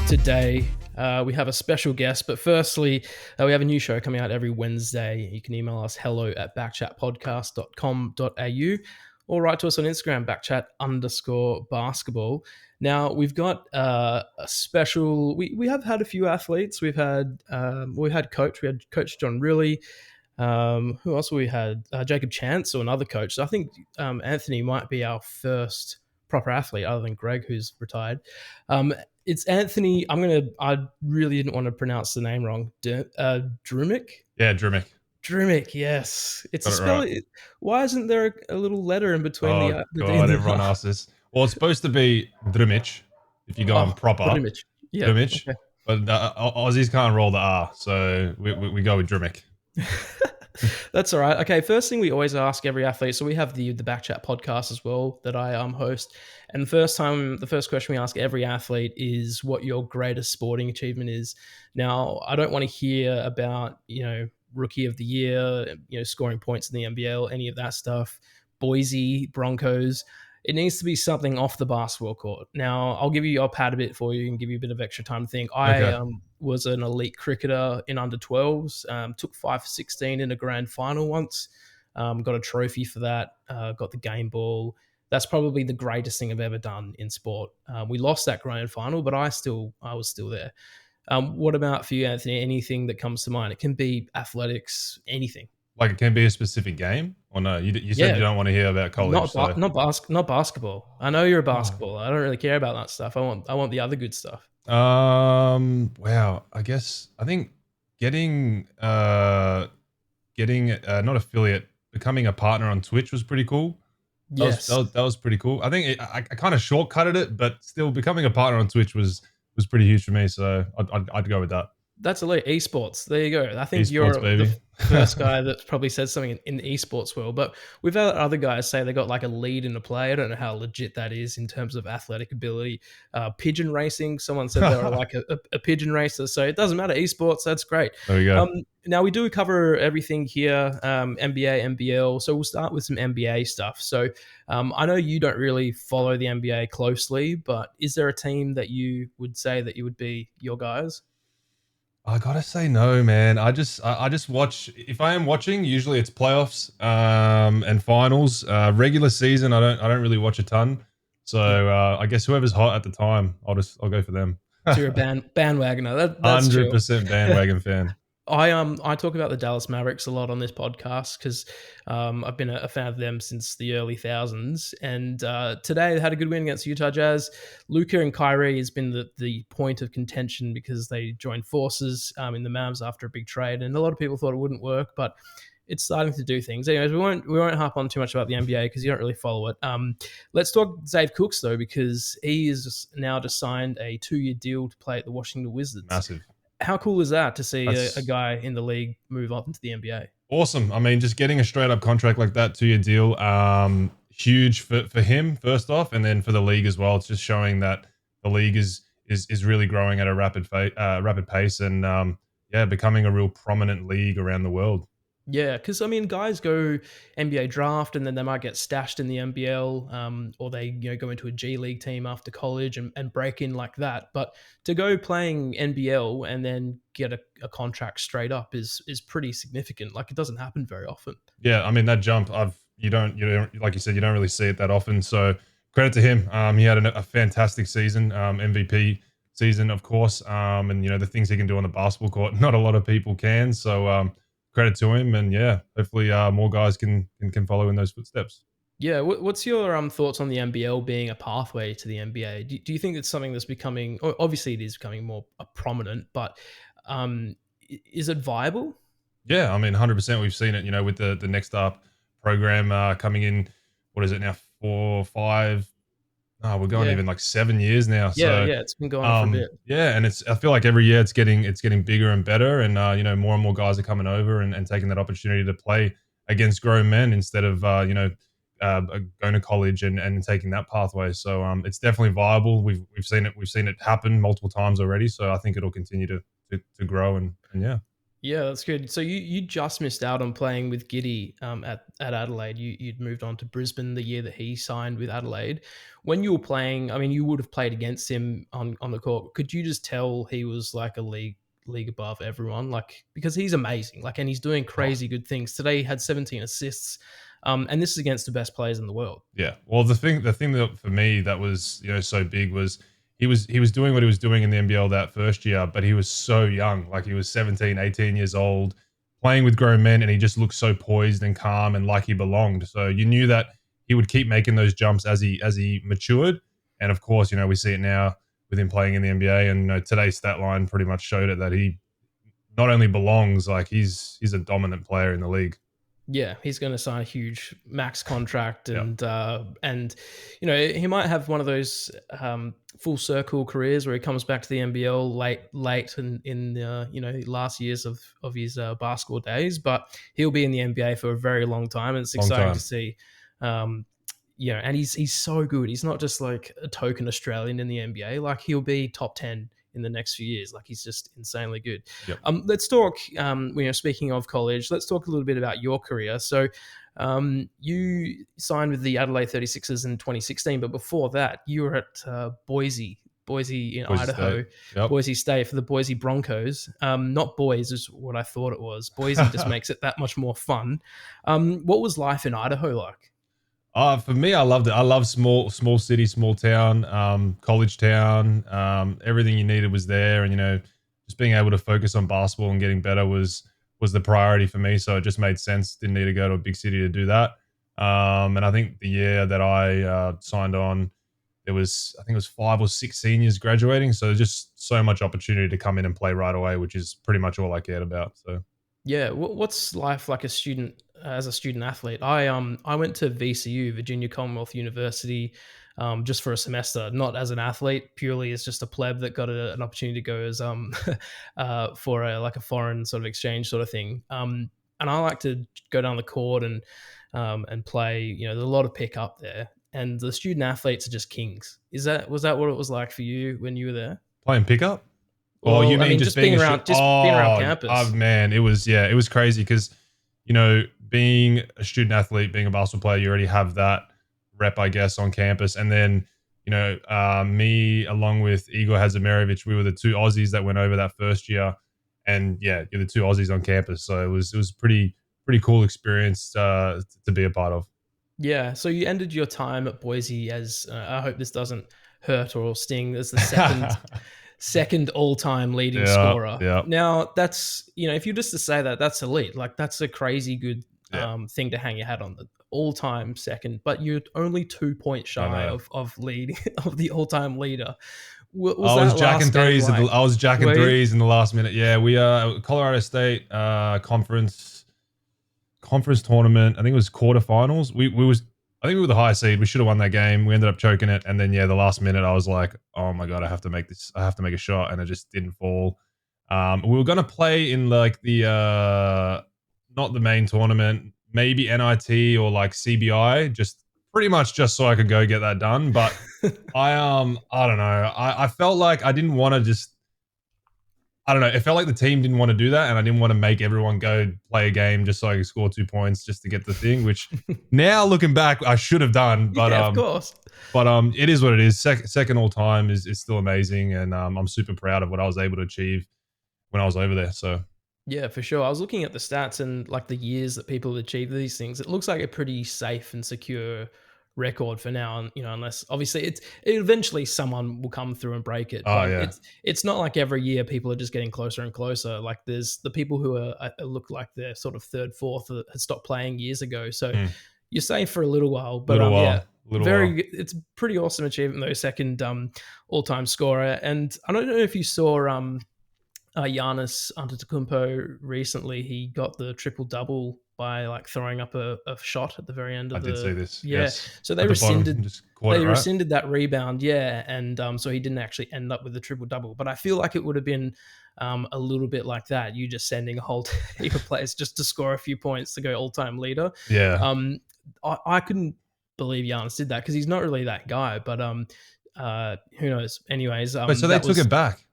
Today, we have a special guest, but firstly, we have a new show coming out every Wednesday. You can email us hello@backchatpodcast.com.au or write to us on Instagram, backchat_basketball. Now, we've got a special... We have had a few athletes. We had Coach. We had Coach John Riley. Who else we had? Jacob Chance, or another coach. So I think Anthony might be our first proper athlete other than Greg, who's retired. It's Anthony. I really didn't want to pronounce the name wrong. Drmic? Yeah, Drmic. Drmic, yes. It's Got a it spell. right. Why isn't there a little letter in between the D God, and the everyone R? asks this. Well, it's supposed to be Drmic if you go on proper. Drmic. Yeah. Drmic. Okay. But Aussies can't roll the R, so we go with Drmic. That's all right. Okay, first thing we always ask every athlete. So we have the BackChat podcast as well that I host. And the first question we ask every athlete is what your greatest sporting achievement is. Now, I don't want to hear about, rookie of the year, scoring points in the NBL, any of that stuff. Boise, Broncos. It needs to be something off the basketball court. Now, I'll pad a bit for you and give you a bit of extra time to think. Okay. I was an elite cricketer in under 12s, took 5 for 16 in a grand final once, got a trophy for that, got the game ball. That's probably the greatest thing I've ever done in sport. We lost that grand final, but I was still there. What about for you, Anthony? Anything that comes to mind? It can be athletics, anything. Like it can be a specific game, or no? You said you don't want to hear about college. Not basketball. I know you're a basketballer. I don't really care about that stuff. I want the other good stuff. Wow. I think getting not affiliate, becoming a partner on Twitch was pretty cool. Yes, that was pretty cool. I think I kind of shortcutted it, but still becoming a partner on Twitch was pretty huge for me. So I'd go with that. That's elite esports. There you go. I think Esports, you're baby. the first guy that's probably said something in the esports world. But we've had other guys say they got like a lead in a play. I don't know how legit that is in terms of athletic ability. Pigeon racing. Someone said they were like a pigeon racer. So it doesn't matter. Esports. That's great. There we go. Now we do cover everything here. NBA, NBL. So we'll start with some NBA stuff. So I know you don't really follow the NBA closely, but is there a team that you would say that you would be your guys? I gotta say no, man. I just watch. If I am watching, usually it's playoffs and finals. Regular season, I don't really watch a ton. So I guess whoever's hot at the time, I'll go for them. So you're a bandwagoner. That's 100% bandwagon fan. I talk about the Dallas Mavericks a lot on this podcast because I've been a fan of them since the early thousands. And today they had a good win against Utah Jazz. Luka and Kyrie has been the point of contention because they joined forces in the Mavs after a big trade. And a lot of people thought it wouldn't work, but it's starting to do things. Anyways, we won't harp on too much about the NBA because you don't really follow it. Let's talk Dave Cooks though, because he is now just signed a 2-year deal to play at the Washington Wizards. Massive. How cool is that to see a guy in the league move up into the NBA? Awesome. I mean, just getting a straight up contract like that, 2-year deal, huge for him first off, and then for the league as well. It's just showing that the league is really growing at a rapid pace, and becoming a real prominent league around the world. Yeah, because, I mean, guys go NBA draft and then they might get stashed in the NBL or they go into a G League team after college and break in like that. But to go playing NBL and then get a contract straight up is pretty significant. Like, it doesn't happen very often. Yeah, I mean, that jump, you don't like you said, you don't really see it that often. So credit to him. He had a fantastic season, MVP season, of course. And, the things he can do on the basketball court, not a lot of people can. So, credit to him, and hopefully more guys can follow in those footsteps. Yeah, what's your thoughts on the NBL being a pathway to the NBA? Do you think it's something that's becoming, obviously it is becoming more prominent, but is it viable? Yeah, I mean, 100%. We've seen it, with the Next Up program coming in. What is it now? 4, 5. We're going even like 7 years now. Yeah, it's been going on for a bit. Yeah, and I feel like every year it's getting bigger and better, and more and more guys are coming over and taking that opportunity to play against grown men instead of going to college and taking that pathway. So it's definitely viable. We've seen it happen multiple times already. So I think it'll continue to grow and yeah. Yeah, that's good. So you just missed out on playing with Giddy at Adelaide. You'd moved on to Brisbane the year that he signed with Adelaide. When you were playing, I mean, you would have played against him on the court. Could you just tell he was like a league above everyone? Like, because he's amazing. Like, and he's doing Oh, crazy good things. Today he had 17 assists, and this is against the best players in the world. yeah. Well, the thing that for me that was so big was he was doing what he was doing in the NBL that first year, but he was so young. Like he was 17, 18 years old, playing with grown men, and he just looked so poised and calm and like he belonged. So you knew that he would keep making those jumps as he matured. And of course, we see it now with him playing in the NBA. And today's stat line pretty much showed it that he not only belongs, like he's a dominant player in the league. Yeah, he's going to sign a huge max contract, Yeah, and he might have one of those full circle careers where he comes back to the NBL late in last years of his basketball days, but he'll be in the NBA for a very long time, and it's long exciting to time. see. And he's so good. He's not just like a token Australian in the NBA. Like he'll be top 10 in the next few years. Like he's just insanely good. Yep. Let's talk. Speaking of college, let's talk a little bit about your career. So, you signed with the Adelaide 36ers in 2016, but before that, you were at Boise in Boise Idaho, State. Yep. Boise State for the Boise Broncos. Not boys is what I thought it was. Boise just makes it that much more fun. What was life in Idaho like? For me, I loved it. I love small city, small town, college town. Everything you needed was there, and just being able to focus on basketball and getting better was the priority for me. So it just made sense. Didn't need to go to a big city to do that. And I think the year that I signed on, I think it was 5 or 6 seniors graduating. So just so much opportunity to come in and play right away, which is pretty much all I cared about. So Yeah, what's life like as a student athlete? I went to VCU, Virginia Commonwealth University, just for a semester, not as an athlete, purely as just a pleb that got an opportunity to go as for a foreign sort of exchange sort of thing. And I like to go down the court and play. There's a lot of pick up there, and the student athletes are just kings. Was that what it was like for you when you were there? playing pickup. Oh, you Well, I mean mean, just being a just being around campus. man, it was crazy because being a student athlete, being a basketball player, you already have that rep, I guess, on campus, and then me along with Igor Hazamerovic, we were the two Aussies that went over that first year, and yeah, you're the two Aussies on campus, so it was pretty cool experience to be a part of. Yeah, so you ended your time at Boise as I hope this doesn't hurt or sting as the second all-time leading Yeah, scorer. yeah, Now that's if you just to say that, that's elite. Like that's a crazy good yeah. thing to hang your hat on. The all-time second, but you're only 2 points I shy know. of lead of the all-time leader. What was I was that jacking last game threes. like? I was jacking Were you? threes in the last minute. Yeah, we Colorado State conference tournament. I think it was quarterfinals. I think we were the high seed. We should have won that game. We ended up choking it, and then the last minute I was like, oh my god, I have to make this. I have to make a shot, and it just didn't fall. We were gonna play in like the not the main tournament, maybe NIT or like CBI, just pretty much just so I could go get that done. But I don't know. I felt like I didn't want to just I don't know. It felt like the team didn't want to do that, and I didn't want to make everyone go play a game just so I could score 2 points just to get the thing. Which now looking back, I should have done. But Yeah, of course. it is what it is. Second all time is still amazing, and I'm super proud of what I was able to achieve when I was over there. So Yeah, for sure. I was looking at the stats and like the years that people have achieved these things. It looks like a pretty safe and secure record for now. And unless obviously eventually someone will come through and break it. oh But yeah, it's not like every year people are just getting closer and closer. Like there's the people who look like they're sort of third, fourth had stopped playing years ago. So Hmm. you're safe for a little while. But little yeah, while, little while. it's pretty awesome achievement though. Second all time scorer. And I don't know if you saw Giannis Antetokounmpo recently. He got the triple double by like throwing up a shot at the very end I of did see the this. yeah. Yes, So at the bottom, just caught it right. that rebound, yeah, and so he didn't actually end up with the triple double. But I feel like it would have been a little bit like that. You just sending a whole heap of players just to score a few points to go all time leader. Yeah. I couldn't believe Giannis did that because he's not really that guy. But who knows? Anyways, Wait, so they took it back.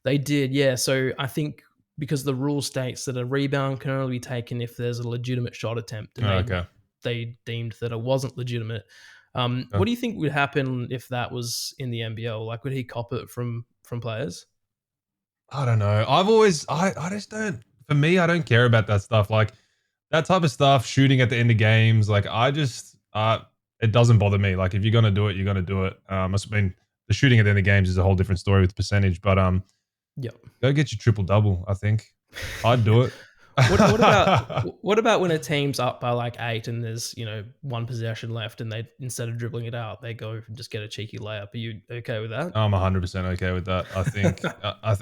they did, yeah. So I think because the rule states that a rebound can only be taken if there's a legitimate shot attempt, and Oh, they okay. they deemed that it wasn't legitimate. What Okay. do you think would happen if that was in the NBL? Like, would he cop it from players? I don't know. I just don't. For me, I don't care about that stuff. Like that type of stuff, shooting at the end of games. Like I just, it doesn't bother me. Like if you're gonna do it, you're gonna do it. I mean, the shooting at the end of games is a whole different story with percentage. But Yep. go get your triple double. I think I'd do it. What about what about when a team's up by like 8 and there's, one possession left, and they, instead of dribbling it out, they go and just get a cheeky layup? Are you okay with that? I'm 100% okay with that. I think.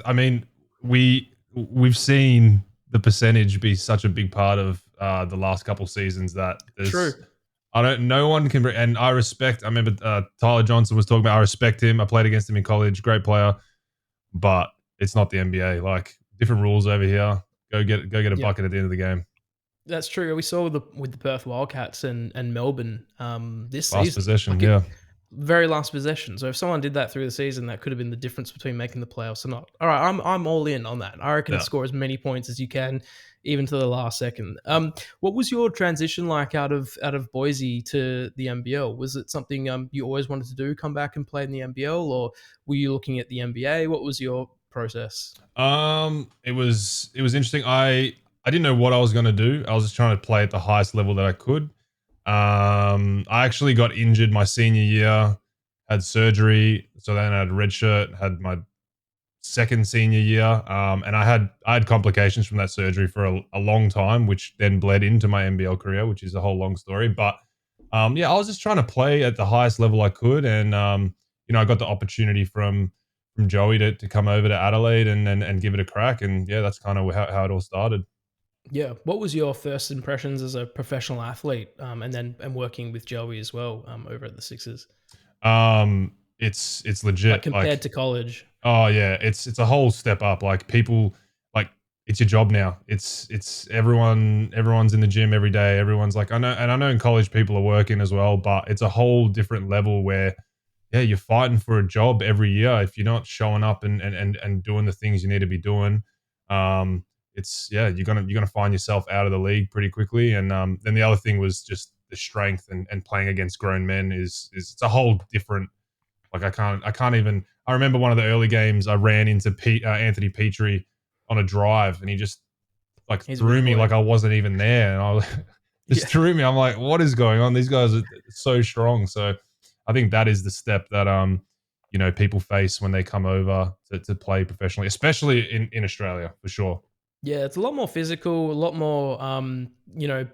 I mean, we've seen the percentage be such a big part of the last couple seasons that True. there's. I don't. No one can. And I respect. I remember Tyler Johnson was talking about. I respect him. I played against him in college. Great player, but it's not the NBA. Like different rules over here. Go get a Yeah. bucket at the end of the game. That's true. We saw with the Perth Wildcats and Melbourne this Last season. possession. Like Yeah. very last possession. So if someone did that through the season, that could have been the difference between making the playoffs or not. All right, I'm all in on that. I reckon Yeah. score as many points as you can, even to the last second. What was your transition like out of Boise to the NBL? Was it something you always wanted to do, come back and play in the NBL, or were you looking at the NBA? What was your process? It was interesting. I didn't know what I was gonna do. I was just trying to play at the highest level that I could. I actually got injured my senior year, had surgery, so then I had redshirt, had my second senior year, and I had complications from that surgery for a long time, which then bled into my NBL career, which is a whole long story. But yeah, I was just trying to play at the highest level I could, and I got the opportunity from Joey to come over to Adelaide and give it a crack, and yeah, that's kind of how it all started. Yeah. What was your first impressions as a professional athlete, and working with Joey as well, over at the Sixers, It's like legit. compared Like, to college? oh yeah, it's a whole step up. Like people, like it's your job now. It's everyone's in the gym every day. Everyone's like, I know in college people are working as well, but it's a whole different level where yeah, you're fighting for a job every year. If you're not showing up and doing the things you need to be doing, um, it's yeah, you're gonna find yourself out of the league pretty quickly. And then the other thing was just the strength and playing against grown men is it's a whole different. Like I can't even. I remember one of the early games I ran into Anthony Petrie on a drive, and he just like He's a threw big me boy. like I wasn't even there, and I just Yeah. threw me. I'm like, what is going on? These guys are so strong. So I think that is the step that people face when they come over to play professionally, especially in Australia for sure. Yeah, it's a lot more physical, a lot more,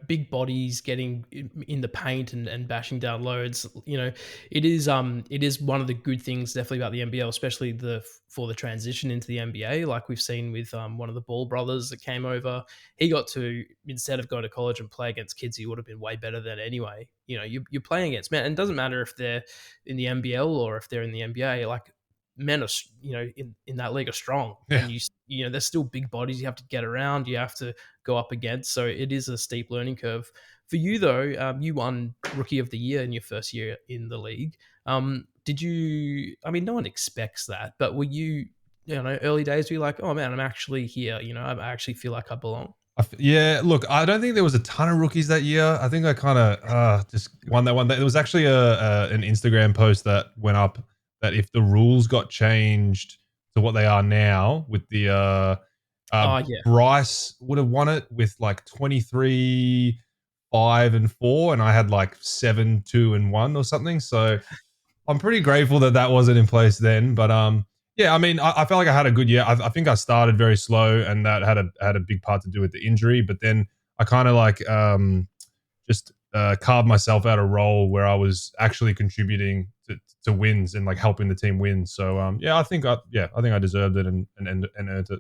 big bodies getting in the paint and bashing down loads. It is one of the good things definitely about the NBL, especially for the transition into the NBA. Like we've seen with one of the Ball brothers that came over, he got to, instead of going to college and play against kids he would have been way better than anyway. You're playing against men, and it doesn't matter if they're in the NBL or if they're in the NBA. Like men are, in that league are strong, Yeah. and there's still big bodies you have to get around, you have to go up against, so it is a steep learning curve for you though. You won rookie of the year in your first year in the league. Did you, I mean, no one expects that, but were you, early days, were you like, oh man, I'm actually here, I actually feel like I belong? Yeah, look, I don't think there was a ton of rookies that year. I think I kind of just won that one. There was actually an Instagram post that went up that if the rules got changed to what they are now, with the Oh yeah. Bryce would have won it with like 23, 5 and 4, and I had like 7, 2 and 1 or something. So I'm pretty grateful that that wasn't in place then. But yeah, I mean, I felt like I had a good year. I think I started very slow, and that had a big part to do with the injury. But then I kind of like just carved myself out a role where I was actually contributing to wins and like helping the team win. So yeah, I think I deserved it and earned it.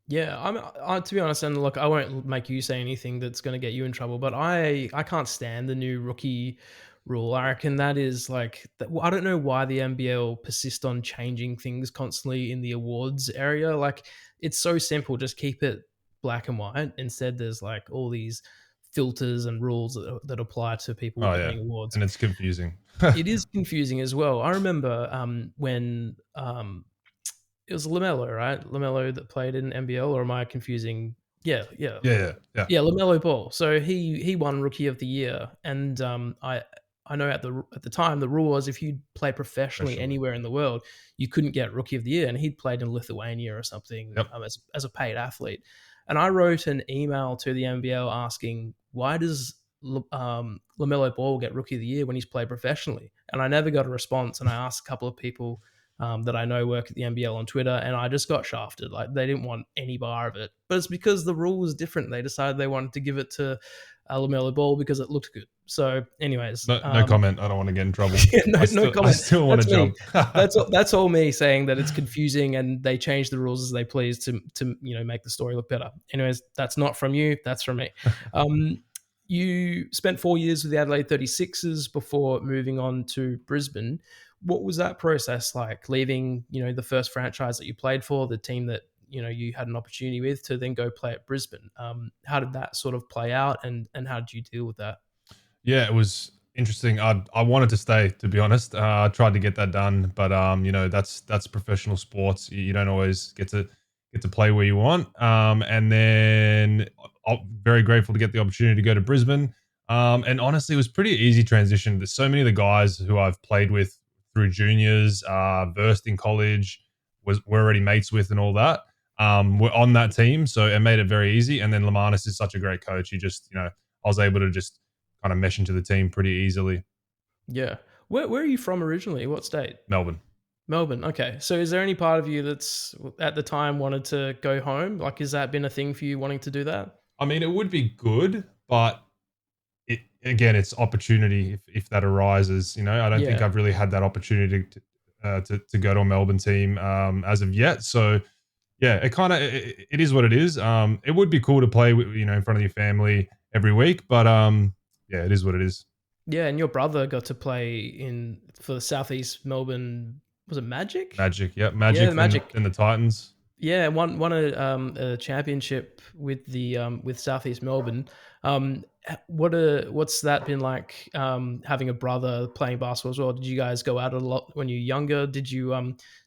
Yeah, to be honest, and look, I won't make you say anything that's going to get you in trouble, but I can't stand the new rookie rule. I reckon that is like, I don't know why the NBL persist on changing things constantly in the awards area. Like, it's so simple, just keep it black and white. Instead, there's like all these filters and rules that apply to people Oh yeah, winning awards. and it's confusing. It is confusing as well. I remember when it was Lamelo, right? Lamelo that played in NBL, or am I confusing? Yeah, yeah, Yeah, yeah, yeah. Lamelo Ball. So he won Rookie of the Year, and I know at the time the rule was if you play professionally professionally. anywhere in the world, you couldn't get Rookie of the Year, and he'd played in Lithuania or something Yep. as a paid athlete. And I wrote an email to the NBL asking why does Lamelo Ball get Rookie of the Year when he's played professionally, and I never got a response. And I asked a couple of people that I know work at the NBL on Twitter, and I just got shafted. Like they didn't want any bar of it, but it's because the rule was different. They decided they wanted to give it to Lamelo Ball because it looked good. So, anyways, No, no comment. I don't want to get in trouble. yeah, no, no I comment. still want That's to me. jump. That's all me saying that it's confusing and they change the rules as they please to make the story look better. Anyways, that's not from you. That's from me. You spent 4 years with the Adelaide 36ers before moving on to Brisbane. What was that process like, leaving, the first franchise that you played for, the team that, you had an opportunity with, to then go play at Brisbane? How did that sort of play out, and how did you deal with that? Yeah, it was interesting. I wanted to stay, to be honest. I tried to get that done, but that's professional sports. You don't always get to play where you want. And then I'm very grateful to get the opportunity to go to Brisbane. And honestly, it was pretty easy transition. There's so many of the guys who I've played with through juniors, versed in college, were already mates with, and all that. Were on that team, so it made it very easy. And then Lamanis is such a great coach. He just, I was able to just kind of mesh into the team pretty easily. Yeah. Where are you from originally? What state? Melbourne. Melbourne. Okay. So is there any part of you that's at the time wanted to go home? Like, has that been a thing for you wanting to do that? I mean, it would be good, but it's opportunity if that arises. I don't think Yeah. I've really had that opportunity to go to a Melbourne team as of yet. So yeah, it is what it is. It would be cool to play in front of your family every week, but yeah, it is what it is. Yeah. And your brother got to play for the Southeast Melbourne. Was it Magic? Magic, yeah, Yeah, Magic, the then Magic. then the Titans. Yeah, won a championship with the with Southeast Melbourne. What's that been like, having a brother playing basketball as well? Did you guys go out a lot when you were younger? Did you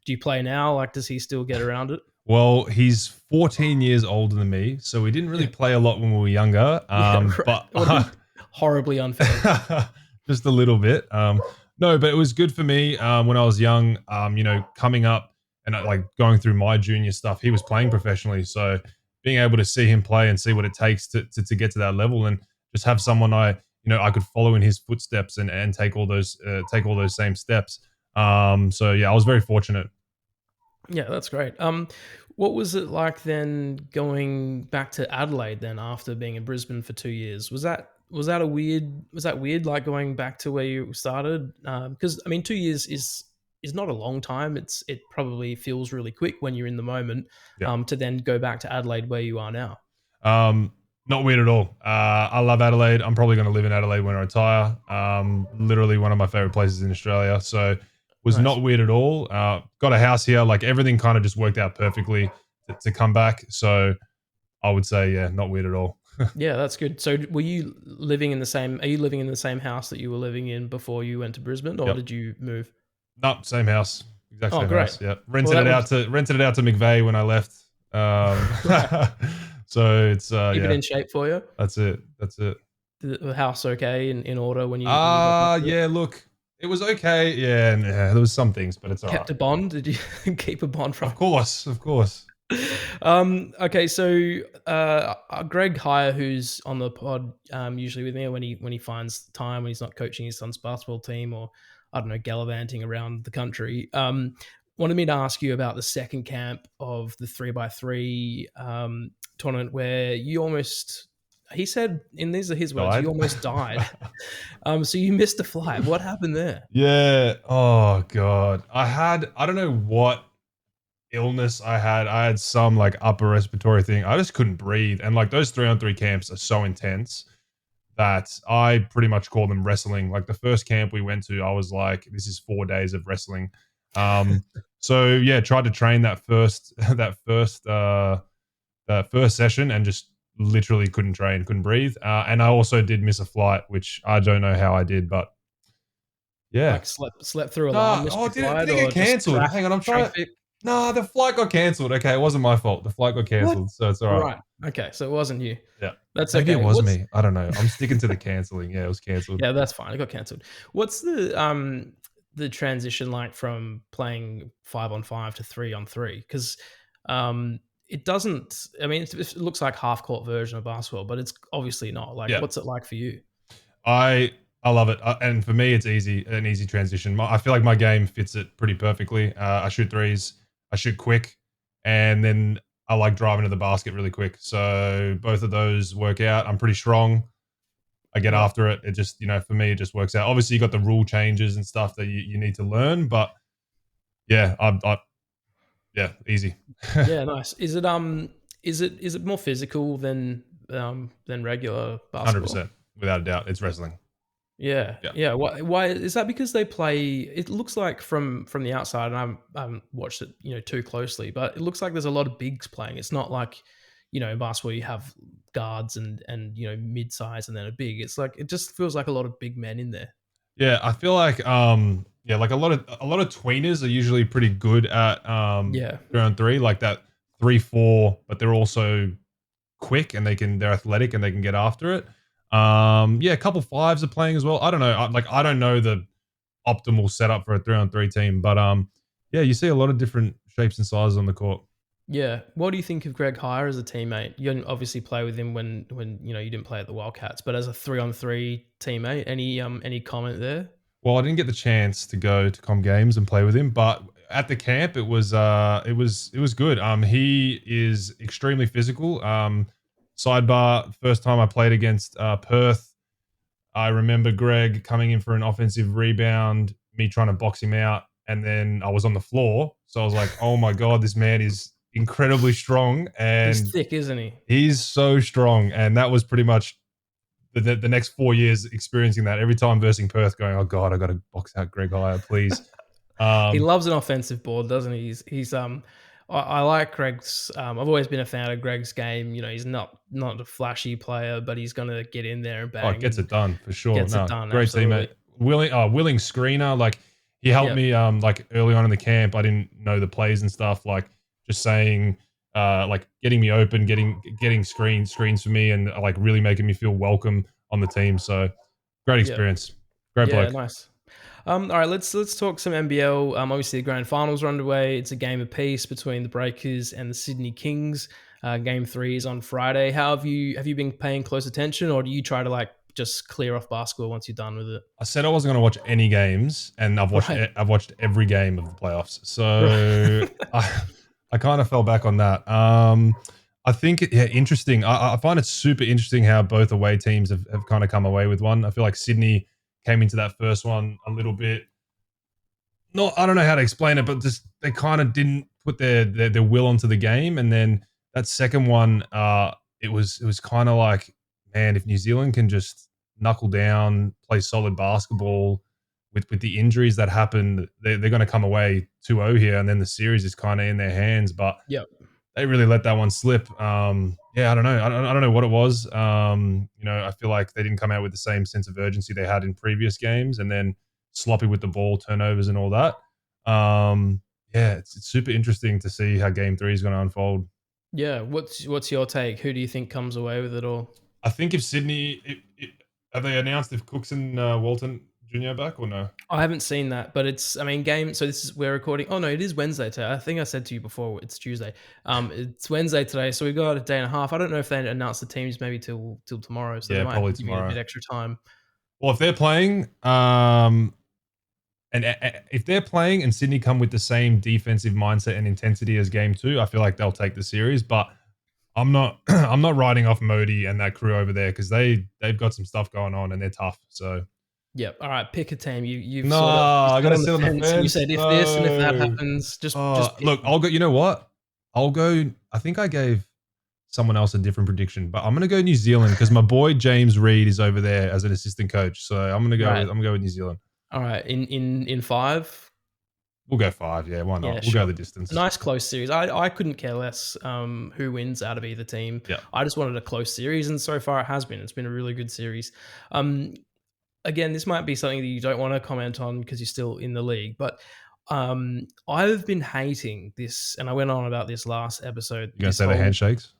do you play now? Like, does he still get around it? Well, he's 14 years older than me, so we didn't really Yeah, play a lot when we were younger. yeah, right. But It would have been horribly unfair. just a little bit. No, but it was good for me when I was young. Coming up and like going through my junior stuff, he was playing professionally, so being able to see him play and see what it takes to get to that level, and just have someone I could follow in his footsteps and take all those same steps. So yeah, I was very fortunate. Yeah, that's great. What was it like then going back to Adelaide then after being in Brisbane for 2 years? Was that weird, like going back to where you started? Because I mean, 2 years is not a long time. It probably feels really quick when you're in the moment. Yeah. To then go back to Adelaide where you are now. Not weird at all. I love Adelaide. I'm probably going to live in Adelaide when I retire. Literally one of my favorite places in Australia. So was Nice. not weird at all. Got a house here. Like everything kind of just worked out perfectly to come back. So I would say, yeah, not weird at all. Yeah, that's good. So were you living in the same? Are you living in the same house that you were living in before you went to Brisbane, or Yep. did you move? Nope, same house. Exact Oh, same great. house. Yeah. Well, that would Rented it out to McVeigh when I left. right. So it's Keep it yeah, in shape for you. that's it. That's it. The house okay in order when you got back to it? Yeah, look, it was okay. Yeah, and yeah, there was some things, but it's all right. Kept a bond? Did you keep a bond from? Of course, of course. Okay, so Greg Hire, who's on the pod usually with me when he finds time when he's not coaching his son's basketball team, or I don't know, gallivanting around the country, wanted me to ask you about the second camp of the 3x3 tournament where you almost. He said, and these are his words, Died. you almost died. So you missed a flight. What happened there? Yeah. Oh god. I don't know what illness I had. I had some like upper respiratory thing. I just couldn't breathe. And like those 3-on-3 camps are so intense that I pretty much call them wrestling. Like the first camp we went to, I was like, this is 4 days of wrestling. So yeah, tried to train that first that first session and just literally couldn't train, couldn't breathe. And I also did miss a flight, which I don't know how I did, but yeah. Like slept through alarm, Nah, missed oh, your did it flight, did it or get just cancelled? Hang on, I'm trying. traffic? Nah, the flight got cancelled. Okay, it wasn't my fault. The flight got What? cancelled, so it's all right. Right. Okay. So it wasn't you. Yeah. That's Maybe it okay. was What's me. I don't know. I'm sticking to the cancelling. Yeah, it was cancelled. Yeah, that's fine. It got cancelled. What's the transition like from playing 5-on-5 to 3-on-3? Because it doesn't. I mean, it looks like half court version of basketball, but it's obviously not. Like, Yeah. what's it like for you? I love it, and for me, it's an easy transition. I feel like my game fits it pretty perfectly. I shoot threes, I shoot quick, and then I like driving to the basket really quick. So both of those work out. I'm pretty strong. I get Yeah. after it. It just, for me, it just works out. Obviously, you got the rule changes and stuff that you need to learn, but yeah, yeah, easy. Yeah, nice. Is it more physical than regular basketball? 100%, without a doubt, it's wrestling. Yeah, Yeah. yeah. Why is that? Because they play. It looks like from the outside, and I haven't watched it, too closely, but it looks like there's a lot of bigs playing. It's not like, in basketball you have guards and mid size and then a big. It's like it just feels like a lot of big men in there. Yeah, I feel like yeah, like a lot of tweeners are usually pretty good at Yeah, 3-on-3, like that 3-4, but they're also quick and they're athletic and they can get after it. Yeah, a couple fives are playing as well. I don't know. I don't know the optimal setup for a 3-on-3 team, but yeah, you see a lot of different shapes and sizes on the court. yeah. What do you think of Greg Hire as a teammate? You didn't obviously play with him when you didn't play at the Wildcats, but as a 3-on-3 teammate, any comment there? Well, I didn't get the chance to go to Com Games and play with him, but at the camp it was good. He is extremely physical. Sidebar, first time I played against Perth, I remember Greg coming in for an offensive rebound, me trying to box him out, and then I was on the floor. So I was like, "Oh my god, this man is incredibly strong He's and thick, isn't he? he's so strong." And that was pretty much the next 4 years experiencing that every time versing Perth, going, "Oh God, I got to box out Greg Hire, please." He Um, loves an offensive board, doesn't he? I like Greg's. I've always been a fan of Greg's game. He's not a flashy player, but he's gonna get in there and oh, it bang gets and it done for sure. gets it No, done. great teammate, Absolutely. willing screener. Like he helped Yep. me. Like early on in the camp, I didn't know the plays and stuff. Like just saying, like getting me open, getting screens for me, and like really making me feel welcome on the team. So great Yep. experience. Great Yeah. bloke. Nice. All right. Let's talk some NBL. Obviously the grand finals are underway. It's a game apiece between the Breakers and the Sydney Kings. Game 3 is on Friday. How have you been paying close attention, or do you try to like just clear off basketball once you're done with it? I said I wasn't going to watch any games, and Right. I've watched every game of the playoffs. Right. So I kind of fell back on that. I think yeah, interesting. I find it super interesting how both away teams have kind of come away with one. I feel like Sydney came into that first one a little bit. No, I don't know how to explain it, but just they kind of didn't put their will onto the game, and then that second one, it was kind of like, man, if New Zealand can just knuckle down, play solid basketball with the injuries that happened, they're going to come away 2-0 here, and then the series is kind of in their hands. But Yep. they really let that one slip. Yeah, I don't know. I don't know what it was. I feel like they didn't come out with the same sense of urgency they had in previous games, and then sloppy with the ball, turnovers, and all that. Yeah, it's super interesting to see how Game 3 is going to unfold. Yeah. What's your take? Who do you think comes away with it all? I think if Sydney, have they announced if Cooks and Walton Jr. are back or no? I haven't seen that, but I mean, game. So we're recording. Oh no, it is Wednesday today. I think I said to you before it's Tuesday. It's Wednesday today, so we've got a day and a half. I don't know if they announced the teams maybe till tomorrow, so they Yeah, might probably give you a tomorrow. bit extra time. Well, if they're playing, and if they're playing and Sydney come with the same defensive mindset and intensity as game 2, I feel like they'll take the series. But I'm not I'm not writing off Modi and that crew over there because they've got some stuff going on and they're tough. So Yep. All right, pick a team. You've no, sort of you I sat gotta on the sit on the fence and you fence. said if this and if that No. happens, just pick Look, one. I'll go. You know what? I'll go. I think I gave someone else a different prediction, but I'm gonna go New Zealand because my boy James Reed is over there as an assistant coach. So Right. I'm gonna go with New Zealand. All right. In 5. We'll go 5. Yeah, why Yeah, not? We'll go sure. the distance. Nice close series. I couldn't care less who wins out of either team. Yeah. I just wanted a close series, and so far it has been. It's been a really good series. Again, this might be something that you don't want to comment on because you're still in the league, but I've been hating this, and I went on about this last episode. You gonna This say the whole handshakes?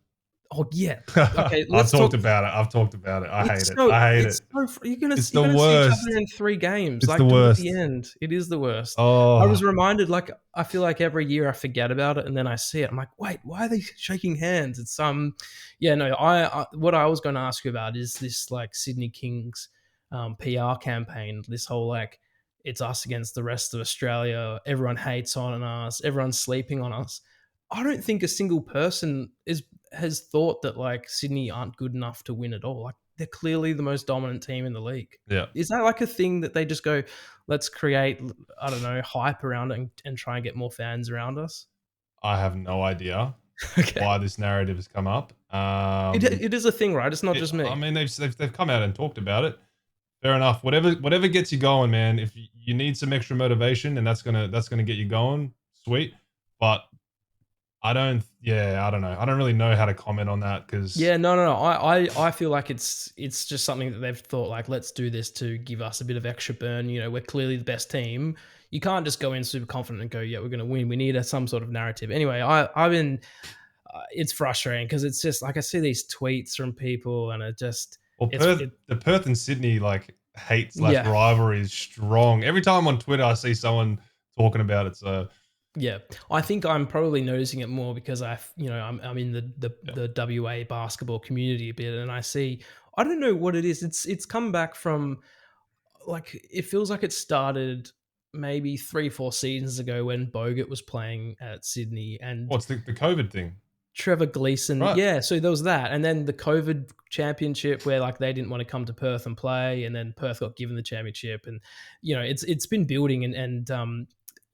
oh yeah, okay. I've Let's talked talk. about it. I've talked about it. I hate It's it. so I hate it's it. so It's you're the gonna see each other worst. in 3 games. It's the Like, do it at the worst. end. It is the worst. I Oh, was reminded, like, I feel like every year I forget about it, and then I see it. I'm like, wait, why are they shaking hands? It's yeah, no. I what I was going to ask you about is this, like, Sydney Kings PR campaign. This whole, like, it's us against the rest of Australia. Everyone hates on us. Everyone's sleeping on us. I don't think a single person has thought that, like, Sydney aren't good enough to win at all. Like, they're clearly the most dominant team in the league. yeah. Is that like a thing that they just go, let's create, I don't know, hype around it and try and get more fans around us? I have no idea Okay. why this narrative has come up. It is a thing, right? It's not just I me. mean, they've come out and talked about it. Fair enough. Whatever gets you going, man. If you need some extra motivation, and that's gonna get you going, sweet. But I don't. Yeah, I don't know. I don't really know how to comment on that because Yeah, no. I feel like it's just something that they've thought, like, let's do this to give us a bit of extra burn. You know, we're clearly the best team. You can't just go in super confident and go, yeah, we're going to win. We need some sort of narrative. Anyway, I've been. It's frustrating because it's just like I see these tweets from people, and it just well, the Perth and Sydney like hate slash yeah. rivalry is strong. Every time on Twitter I see someone talking about it. So Yeah, I think I'm probably noticing it more because I'm in the WA basketball community a bit, and I see, I don't know what it is. It's come back from, like, it feels like it started maybe 3-4 seasons ago when Bogut was playing at Sydney and what's the COVID thing, Trevor Gleeson. right? Yeah, so there was that, and then the COVID championship where, like, they didn't want to come to Perth and play, and then Perth got given the championship, and it's been building, and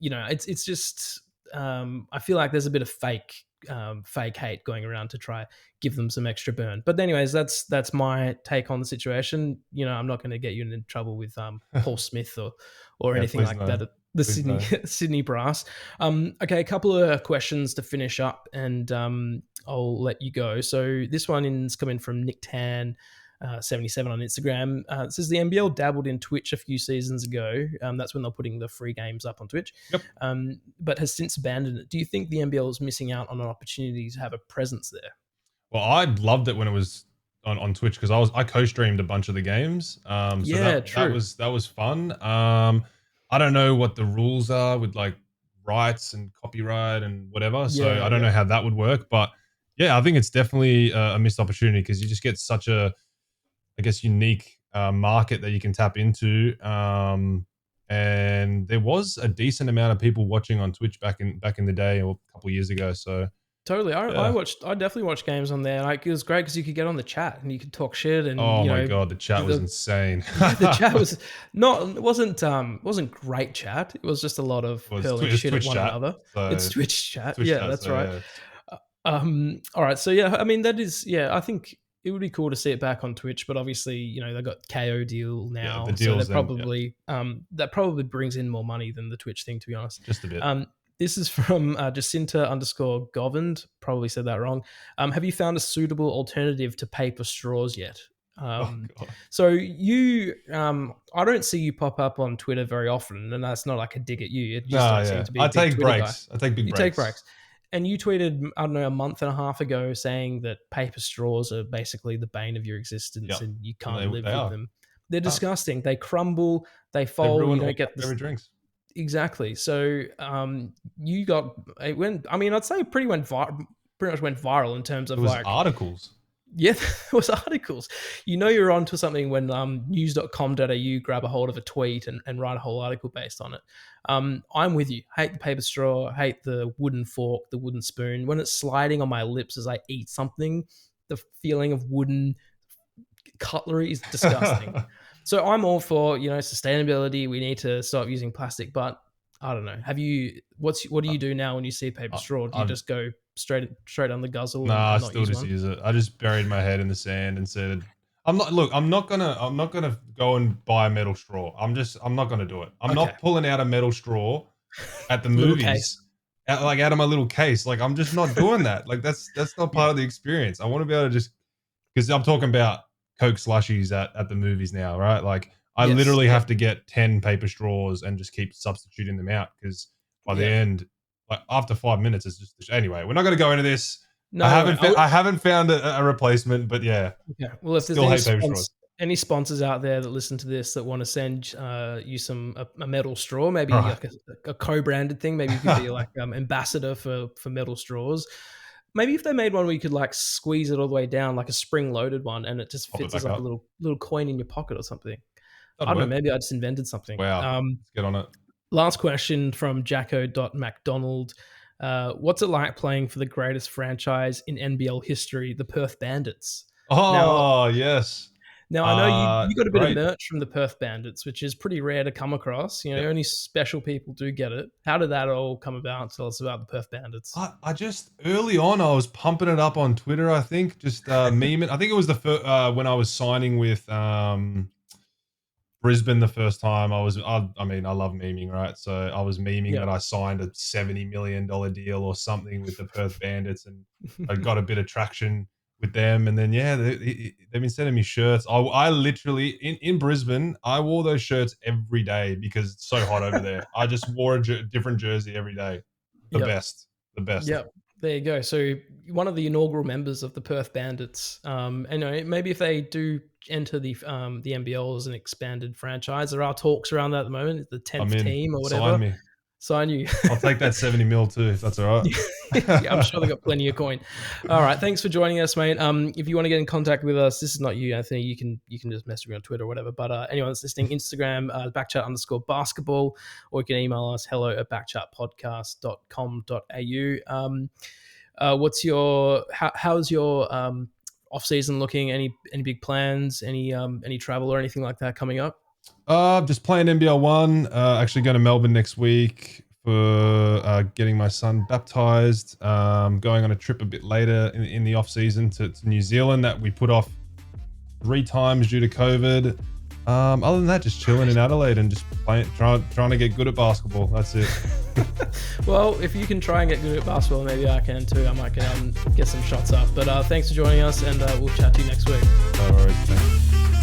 it's just I feel like there's a bit of fake hate going around to try give them some extra burn. But anyways, that's my take on the situation. I'm not going to get you in trouble with Paul Smith or Yeah, anything please like no. that at the Please Sydney no. Sydney brass. Okay, a couple of questions to finish up, and I'll let you go. So this one is coming from Nick Tan. 77 on Instagram. It says the NBL dabbled in Twitch a few seasons ago. That's when they're putting the free games up on Twitch, Yep. but has since abandoned it. Do you think the NBL is missing out on an opportunity to have a presence there? Well, I loved it when it was on Twitch because I co-streamed a bunch of the games. So Yeah, that true. was fun. I don't know what the rules are with like rights and copyright and whatever. So I don't know how that would work. But yeah, I think it's definitely a missed opportunity because you just get such a, I guess, unique market that you can tap into. And there was a decent amount of people watching on Twitch back in the day or a couple of years ago. So Totally. I yeah. definitely watched games on there. Like, it was great because you could get on the chat and you could talk shit, and Oh my god, the chat was insane. the chat was it wasn't great chat. It was just a lot of hurling shit Twitch at one chat, another. so It's Twitch chat. Twitch Yeah, chat, that's so right. yeah. All right. So yeah, I mean, that is, yeah, I think it would be cool to see it back on Twitch, but obviously, they've got KO deal now, the so deals they then, probably that probably brings in more money than the Twitch thing, to be honest. just a bit. This is from Jacinta_Govind. Probably said that wrong. Have you found a suitable alternative to paper straws yet? Oh god. So you, I don't see you pop up on Twitter very often, and that's not like a dig at you. You just don't seem to be a I big take Twitter breaks. guy. I take big You breaks. take breaks. And you tweeted, I don't know, a month and a half ago saying that paper straws are basically the bane of your existence, Yep. and you can't live They with are. them. They're disgusting. They crumble. They They fold. ruin You all don't get my favorite drinks. exactly. So you got it went. I mean, I'd say pretty much went viral in terms of, It was like, articles. yeah, there was articles. You're onto something when news.com.au grab a hold of a tweet and write a whole article based on it. I'm with you. Hate the paper straw, hate the wooden fork, the wooden spoon. When it's sliding on my lips as I eat something, the feeling of wooden cutlery is disgusting. So I'm all for, sustainability. We need to stop using plastic, but I don't know. What do you do now when you see a paper straw? Do you just go straight on the guzzle and I not still use just one? use it. I just buried my head in the sand and said, I'm not gonna go and buy a metal straw. I'm not gonna do it. I'm Okay. not pulling out a metal straw at the Little movies. case. Out of my little case. Like, I'm just not doing that. Like, that's not part of the experience. I want to be able to just, because I'm talking about Coke slushies at the movies now, right? Like, I Yes, literally yeah. have to get 10 paper straws and just keep substituting them out because by the Yeah. end, like after 5 minutes, it's just anyway. We're not going to go into this. No, I haven't found a replacement, but yeah, okay. Well, if there's still hate paper straws. any sponsors out there that listen to this that want to send you a metal straw, maybe All right. like a co-branded thing, maybe you could be like ambassador for metal straws. Maybe if they made one where you could like squeeze it all the way down, like a spring-loaded one, and it just Pop it fits as back like a up. little coin in your pocket or something. I That'd don't know. work. Maybe I just invented something. Wow. Let's get on it. Last question from Jacko.MacDonald. What's it like playing for the greatest franchise in NBL history, the Perth Bandits? Oh, yes. Now I know you got a bit of Great. merch from the Perth Bandits, which is pretty rare to come across. Yep. Only special people do get it. How did that all come about? Tell us about the Perth Bandits. I just early on I was pumping it up on Twitter. I think just memeing. I think it was when I was signing with Brisbane the first time. I mean, I love memeing, right? So I was memeing that I signed a $70 million deal or something with the Perth Bandits, and I got a bit of traction with them. And then they've been sending me shirts. I literally in Brisbane, I wore those shirts every day because it's so hot over there. I just wore a different jersey every day. The best. Yep. There you go. So one of the inaugural members of the Perth Bandits. And maybe if they do enter the NBL as an expanded franchise, there are talks around that at the moment. It's the 10th team or whatever. Sign me. Sign you. I'll take that 70 mil too, if that's all right. Yeah, I'm sure they got plenty of coin. All right, thanks for joining us, mate. If you want to get in contact with us, this is not you, Anthony. You can just message me on Twitter or whatever. But anyone that's listening, Instagram, BackChat_basketball, or you can email us hello@backchatpodcast.com.au. How's your off season looking? Any big plans? Any travel or anything like that coming up? Just playing NBL 1. Actually going to Melbourne next week for getting my son baptized. Going on a trip a bit later in the off season to New Zealand that we put off 3 times due to COVID. Other than that, just chilling in Adelaide and just trying to get good at basketball. That's it. Well, if you can try and get good at basketball, maybe I can too. I might get some shots up. But thanks for joining us, and we'll chat to you next week. No worries. Thanks.